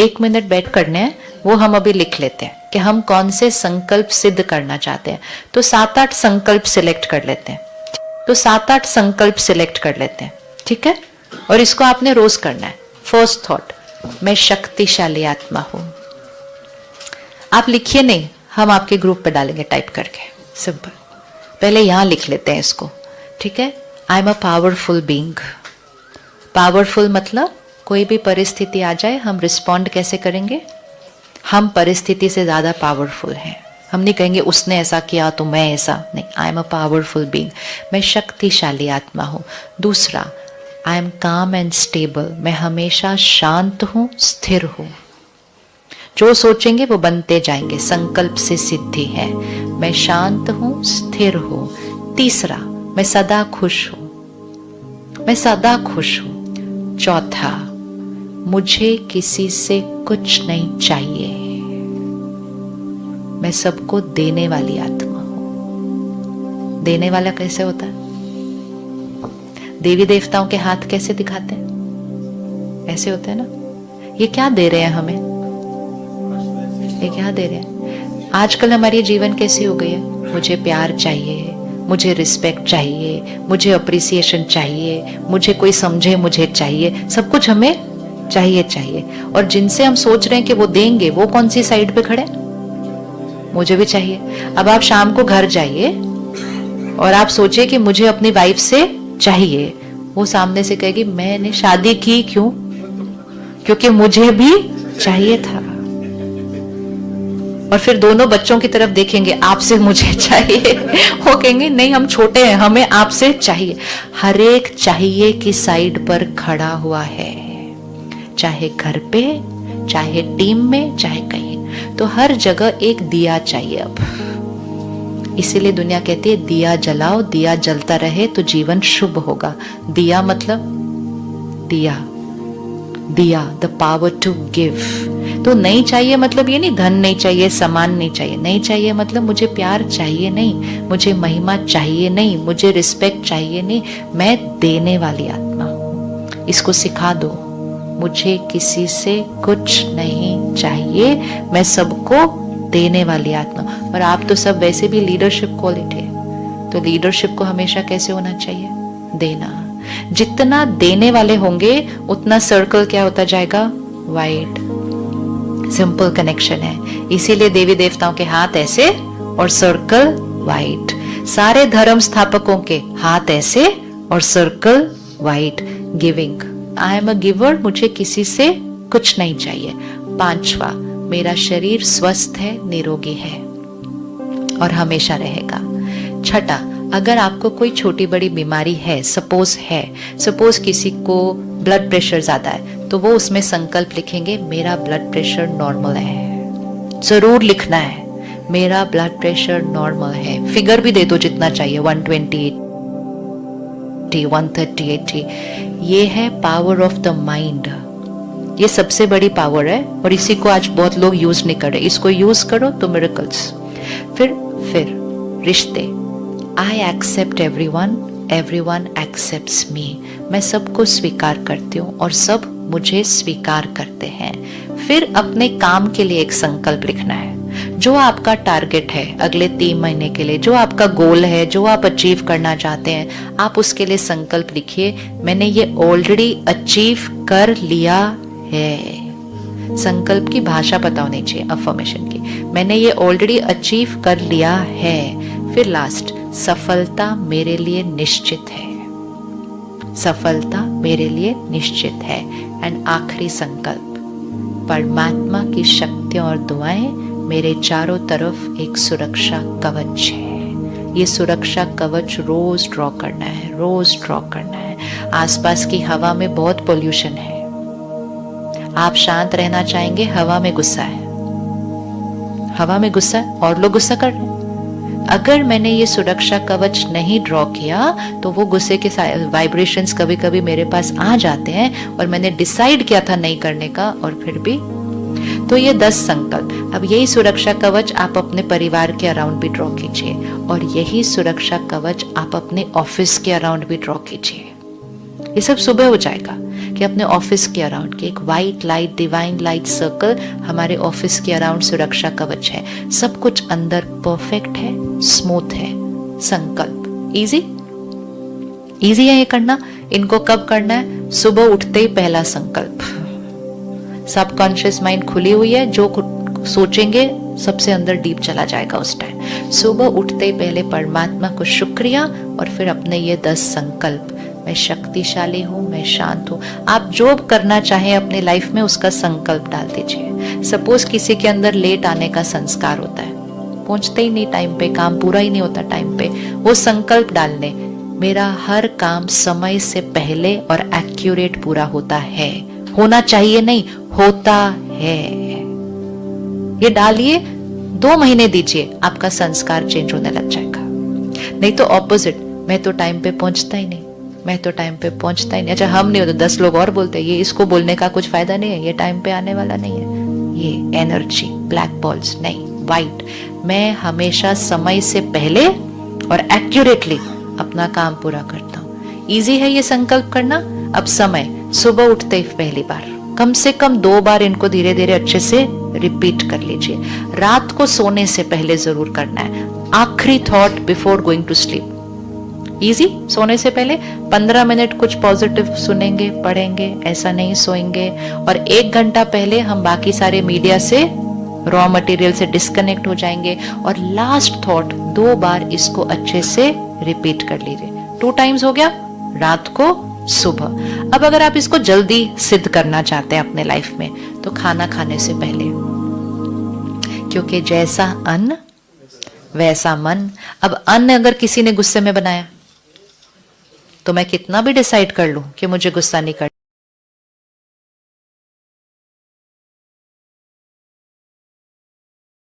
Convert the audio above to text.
1 minute बैठ करने हैं, वो हम अभी लिख लेते हैं कि हम कौन से संकल्प सिद्ध करना चाहते हैं। तो 7-8 संकल्प सिलेक्ट कर लेते हैं, तो 7-8 संकल्प सिलेक्ट कर लेते हैं, ठीक है। और इसको आपने रोज करना है। फर्स्ट थॉट, मैं शक्तिशाली आत्मा हूं। आप लिखिए नहीं, हम आपके ग्रुप पे डालेंगे टाइप करके, सिंपल। पहले यहां लिख लेते हैं इसको, ठीक है। I am a powerful being. Powerful मतलब कोई भी परिस्थिति आ जाए हम रिस्पॉन्ड कैसे करेंगे, हम परिस्थिति से ज्यादा पावरफुल हैं। हम नहीं कहेंगे उसने ऐसा किया तो मैं ऐसा नहीं। I am a powerful being, मैं शक्तिशाली आत्मा हूं। दूसरा, आई एम काम एंड स्टेबल, मैं हमेशा शांत हूं, स्थिर हूं। जो सोचेंगे वो बनते जाएंगे, संकल्प से सिद्धि है। मैं शांत हूं, स्थिर हूं। तीसरा, मैं सदा खुश हूं, मैं सदा खुश हूं। चौथा, मुझे किसी से कुछ नहीं चाहिए, मैं सबको देने वाली आत्मा हूं। देने वाला कैसे होता है? देवी देवताओं के हाथ कैसे दिखाते हैं? ऐसे होते हैं ना। ये क्या दे रहे हैं हमें? ये क्या दे रहे हैं? आजकल हमारी जीवन कैसी हो गई है? मुझे प्यार चाहिए, मुझे रिस्पेक्ट चाहिए, मुझे अप्रिसिएशन चाहिए, मुझे कोई समझे मुझे चाहिए, सब कुछ हमें चाहिए चाहिए। और जिनसे हम सोच रहे हैं कि वो देंगे, वो कौन सी साइड पे खड़े? मुझे भी चाहिए। अब आप शाम को घर जाइए और आप सोचिए कि मुझे अपनी वाइफ से चाहिए, वो सामने से कहेगी मैंने शादी की क्यों? क्योंकि मुझे भी चाहिए था। और फिर दोनों बच्चों की तरफ देखेंगे, आपसे मुझे चाहिए। वो कहेंगे नहीं हम छोटे हैं, हमें आपसे चाहिए। हर एक चाहिए की साइड पर खड़ा हुआ है, चाहे घर पे, चाहे टीम में, चाहे कहीं। तो हर जगह एक दिया चाहिए अब। इसीलिए दुनिया कहती है दिया जलाओ, दिया जलता रहे तो जीवन शुभ होगा। दिया मतलब दिया, दिया, द पावर टू गिव। तो नहीं चाहिए मतलब ये नहीं धन नहीं चाहिए, सामान नहीं चाहिए। नहीं चाहिए मतलब मुझे प्यार चाहिए नहीं, मुझे महिमा चाहिए नहीं, मुझे रिस्पेक्ट चाहिए नहीं। मैं देने वाली आत्मा हूं। इसको सिखा दो, मुझे किसी से कुछ नहीं चाहिए, मैं सबको देने वाली आत्मा। और आप तो सब वैसे भी लीडरशिप क्वालिटी है, तो लीडरशिप को हमेशा कैसे होना चाहिए? देना। जितना देने वाले होंगे उतना सर्कल क्या होता जाएगा? वाइड। सिंपल कनेक्शन है। इसीलिए देवी देवताओं के हाथ ऐसे और सर्कल वाइड। सारे धर्म स्थापकों के हाथ ऐसे और circle wide. Giving, I am a giver, मुझे किसी से कुछ नहीं चाहिए। पांचवा, मेरा शरीर स्वस्थ है, निरोगी है और हमेशा रहेगा। छठा, अगर आपको कोई छोटी बड़ी बीमारी है, सपोज किसी को ब्लड प्रेशर ज्यादा है, तो वो उसमें संकल्प लिखेंगे मेरा ब्लड प्रेशर नॉर्मल है। जरूर लिखना है मेरा ब्लड प्रेशर नॉर्मल है। फिगर भी दे दो जितना चाहिए, 120, 130, 80। ये है पावर ऑफ द माइंड। ये सबसे बड़ी पावर है और इसी को आज बहुत लोग यूज नहीं कर रहे। इसको यूज करो तो मिरेकल्स। फिर रिश्ते, I accept everyone, everyone accepts me. मैं सबको स्वीकार करती हूँ और सब मुझे स्वीकार करते हैं। फिर अपने काम के लिए एक संकल्प लिखना है। जो आपका टारगेट है अगले 3 महीने के लिए, जो आपका गोल है, जो आप अचीव करना चाहते हैं, आप उसके लिए संकल्प लिखिए मैंने ये ऑलरेडी अचीव कर लिया है। संकल्प की भाषा पता होनी चाहिए, अफर्मेशन की। मैंने ये ऑलरेडी अचीव कर लिया है। फिर लास्ट, सफलता मेरे लिए निश्चित है। सफलता मेरे लिए निश्चित है। एंड आखिरी संकल्प, परमात्मा की शक्तियां और दुआएं मेरे चारों तरफ एक सुरक्षा कवच है। ये सुरक्षा कवच रोज ड्रॉ करना है, रोज ड्रॉ करना है। आसपास की हवा में बहुत पोल्यूशन है, आप शांत रहना चाहेंगे, हवा में गुस्सा है, हवा में गुस्सा है और लोग गुस्सा कर रहे हैं। अगर मैंने ये सुरक्षा कवच नहीं ड्रॉ किया तो वो गुस्से के वाइब्रेशंस कभी कभी मेरे पास आ जाते हैं और मैंने डिसाइड किया था नहीं करने का और फिर भी। तो ये 10 संकल्प। अब यही सुरक्षा कवच आप अपने परिवार के अराउंड भी ड्रॉ कीजिए और यही सुरक्षा कवच आप अपने ऑफिस के अराउंड भी ड्रॉ कीजिए। ये सब सुबह हो जाएगा कि अपने ऑफिस के अराउंड के एक white light, divine light circle हमारे ऑफिस के अराउंड सुरक्षा कवच है। सब कुछ अंदर परफेक्ट है, स्मूथ है। संकल्प इजी इजी है ये करना। इनको कब करना है? सुबह उठते ही पहला संकल्प। सबकॉन्शियस माइंड खुली हुई है, जो सोचेंगे सबसे अंदर डीप चला जाएगा उस टाइम। सुबह उठते ही पहले परमात्मा को शुक्रिया और फिर अपने ये 10 संकल्प। मैं शक्तिशाली हूँ, मैं शांत हूँ। आप जो करना चाहें अपनी लाइफ में उसका संकल्प डाल दीजिए। सपोज किसी के अंदर लेट आने का संस्कार होता है, पहुंचते ही नहीं टाइम पे, काम पूरा ही नहीं होता टाइम पे, वो संकल्प डालने, मेरा हर काम समय से पहले और एक्यूरेट पूरा होता है। होना चाहिए नहीं, होता है। ये डालिए, 2 महीने दीजिए, आपका संस्कार चेंज होने लग जाएगा। नहीं तो ऑपोजिट, मैं तो टाइम पे पहुंचता ही नहीं, मैं तो टाइम पे पहुंचता ही नहीं। अच्छा हम नहीं हो तो 10 लोग और बोलते हैं, ये इसको बोलने का कुछ फायदा नहीं है, ये टाइम पे आने वाला नहीं है। ये एनर्जी, ब्लैक बॉल्स नहीं, वाइट। मैं हमेशा समय से पहले और एक्यूरेटली अपना काम पूरा करता हूँ। इजी है ये संकल्प करना। अब समय, सुबह उठते ही पहली बार कम से कम 2 बार इनको धीरे धीरे अच्छे से रिपीट कर लीजिए। रात को सोने से पहले जरूर करना है, आखिरी thought before going to sleep. Easy, सोने से पहले 15 मिनट कुछ पॉजिटिव सुनेंगे, पढ़ेंगे, ऐसा नहीं सोएंगे। और 1 घंटा पहले हम बाकी सारे मीडिया से, रॉ मटेरियल से डिस्कनेक्ट हो जाएंगे। और लास्ट थॉट 2 बार इसको अच्छे से रिपीट कर लीजिए। 2 टाइम्स हो गया, रात को, सुबह। अब अगर आप इसको जल्दी सिद्ध करना चाहते हैं अपने लाइफ में, तो खाना खाने से पहले, क्योंकि जैसा अन्न वैसा मन। अब अन्न अगर किसी ने गुस्से में बनाया, तो मैं कितना भी डिसाइड कर लूं कि मुझे गुस्सा नहीं करना,